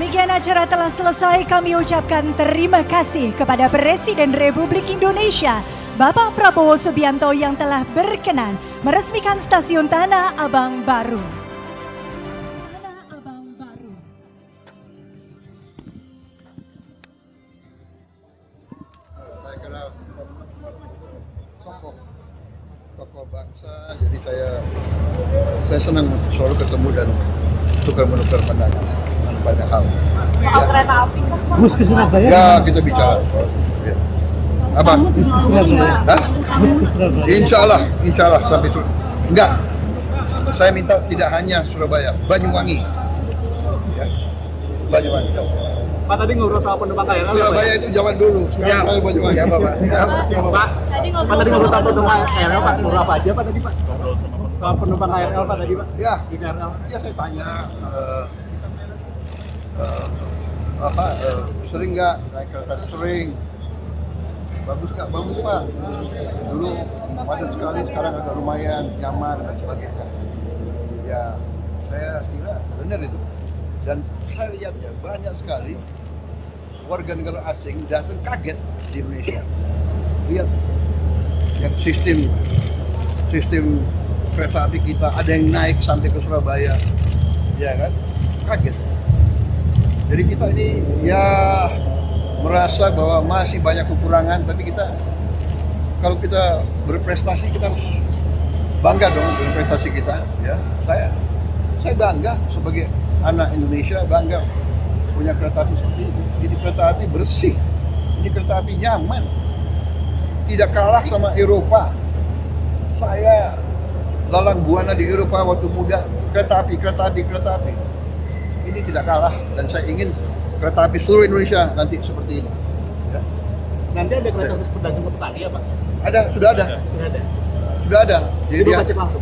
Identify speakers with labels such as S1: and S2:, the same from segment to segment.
S1: Demikian acara telah selesai. Kami ucapkan terima kasih kepada Presiden Republik Indonesia Bapak Prabowo Subianto yang telah berkenan meresmikan Stasiun Tanah Abang baru. Tanah Abang baru.
S2: Saya kenal tokoh bangsa, jadi saya senang selalu ketemu dan tukar-menukar pandangan banyak hal.
S3: Soal kereta api kan?
S4: Bus ke Surabaya?
S2: Ya, kita bicara. Ya. Apa?
S4: Bus ke Surabaya?
S2: Hah?
S4: Bus ke Surabaya?
S2: Insya Allah sampai enggak. Saya minta tidak hanya Surabaya, Banyuwangi. Ya. Banyuwangi.
S4: Pak tadi ngobrol sama penumpang KRL.
S2: Surabaya itu zaman dulu. Sekarang saya Banyuwangi.
S4: Siapa Pak? Pak tadi ngobrol sama penumpang KRL Pak. Ngobrol apa aja Pak tadi Pak? Ngobrol sama penumpang KRL Pak tadi Pak?
S2: Ya.
S4: Di KRL.
S2: Ya saya tanya. Sering nggak naik kereta? Sering. Bagus nggak? Bagus Pak. Dulu padat sekali, sekarang agak lumayan nyaman dan sebagainya. Ya, saya kira benar itu. Dan saya lihat ya banyak sekali warga negara asing datang kaget di Indonesia. Lihat yang sistem kereta api kita ada yang naik sampai ke Surabaya, ya kan? Kaget. Jadi kita ini ya merasa bahwa masih banyak kekurangan, tapi kalau kita berprestasi kita harus bangga dong dengan prestasi kita. Ya, saya bangga sebagai anak Indonesia, bangga punya kereta api seperti ini. Ini kereta api bersih, ini kereta api nyaman, tidak kalah sama Eropa. Saya lalang buana di Eropa waktu muda, kereta api. Ini tidak kalah, dan saya ingin kereta api seluruh Indonesia nanti seperti ini. Ya.
S4: Nanti ada kereta khusus pedagang ke petani ya Pak?
S2: Sudah ada. Jadi dia
S4: cek langsung.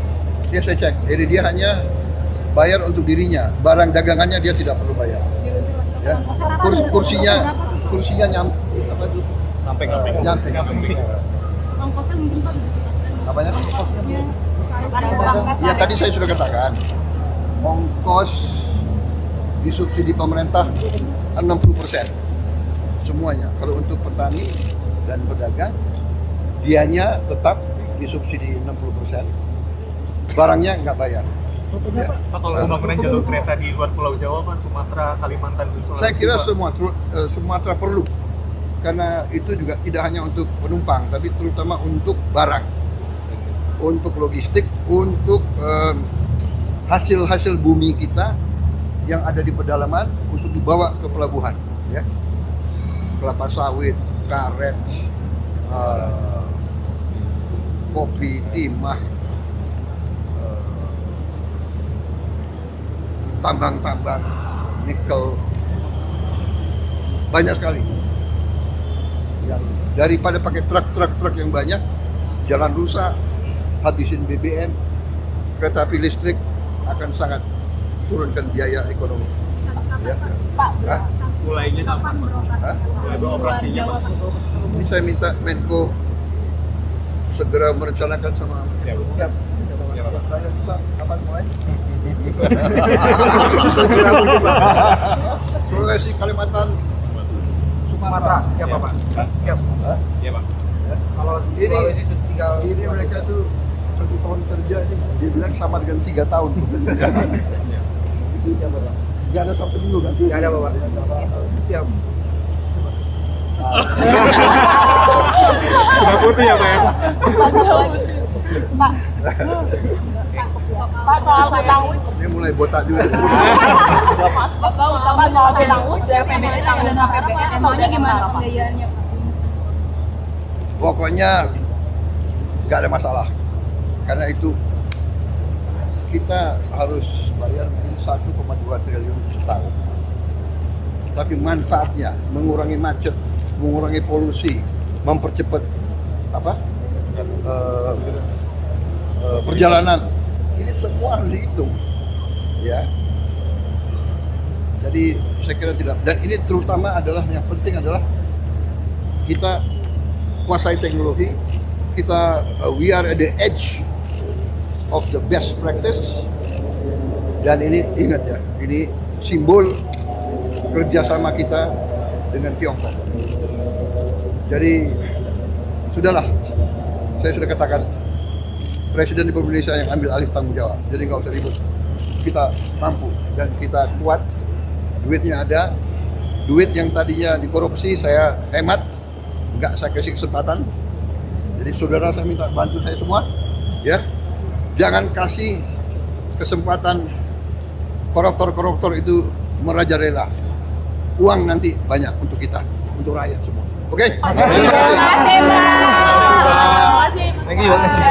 S2: Dia saya cek. Jadi dia hanya bayar untuk dirinya, barang dagangannya dia tidak perlu bayar. Ya. Kursinya
S4: Sampai
S2: nyamping.
S3: Ongkosnya mungkin Pak
S2: Apanya? Ya tadi saya sudah katakan, ongkos disubsidi pemerintah 60% semuanya. Kalau untuk petani dan pedagang, dianya tetap disubsidi 60%, barangnya nggak bayar. Ya.
S5: Pak, kalau pembangunan jalur kereta di luar Pulau Jawa, Pak, Sumatera, Kalimantan, Sulawesi,
S2: saya kira Sumatera perlu, karena itu juga tidak hanya untuk penumpang, tapi terutama untuk barang, untuk logistik, untuk hasil bumi kita yang ada di pedalaman untuk dibawa ke pelabuhan, ya, kelapa sawit, karet, kopi, timah, tambang-tambang, nikel, banyak sekali. Yang daripada pakai truk yang banyak, jalan rusak, habisin BBM, kereta api listrik akan sangat turunkan biaya ekonomi. Ya.
S3: Pak,
S4: mulainya kapan Pak? Mulai beroperasinya Pak?
S2: Ini saya minta Menko segera merencanakan sama
S4: Siap.
S2: saya kita kapan mulai? Sulawesi, Kalimantan, Sumatera.
S4: Siapa Pak? Siap. Iya Pak. Kalau
S2: Ini mereka tuh 1 tahun kerja, dia bilang sama dengan 3 tahun. Itu siapa Pak? Gak ada sampai dulu kan?
S4: Nggak ada Bapak. Siap. Sudah putih ya Pak ya?
S3: Pak soal hutang us.
S2: Dia mulai botak juga.
S3: Pak soal hutang us dari PBN dan APBN maunya gimana pembiayaannya?
S2: Pokoknya nggak ada masalah, karena itu kita harus bayar mungkin 1,2 triliun setahun. Tapi manfaatnya mengurangi macet, mengurangi polusi, mempercepat perjalanan. Ini semua harus dihitung, ya. Jadi saya kira tidak. Dan ini terutama adalah yang penting adalah kita kuasai teknologi. Kita we are at the edge of the best practice. Dan ini ingat ya, ini simbol kerjasama kita dengan Tiongkok. Jadi sudahlah, saya sudah katakan Presiden Republik Indonesia yang ambil alih tanggung jawab. Jadi nggak usah ribut. Kita mampu dan kita kuat. Duitnya ada. Duit yang tadinya dikorupsi saya hemat, nggak saya kasih kesempatan. Jadi saudara, saya minta bantu saya semua, ya. Jangan kasih kesempatan koruptor-koruptor itu merajalela. Uang nanti banyak untuk kita, untuk rakyat semua. Oke?
S3: Terima kasih, Pak.
S5: Thank you.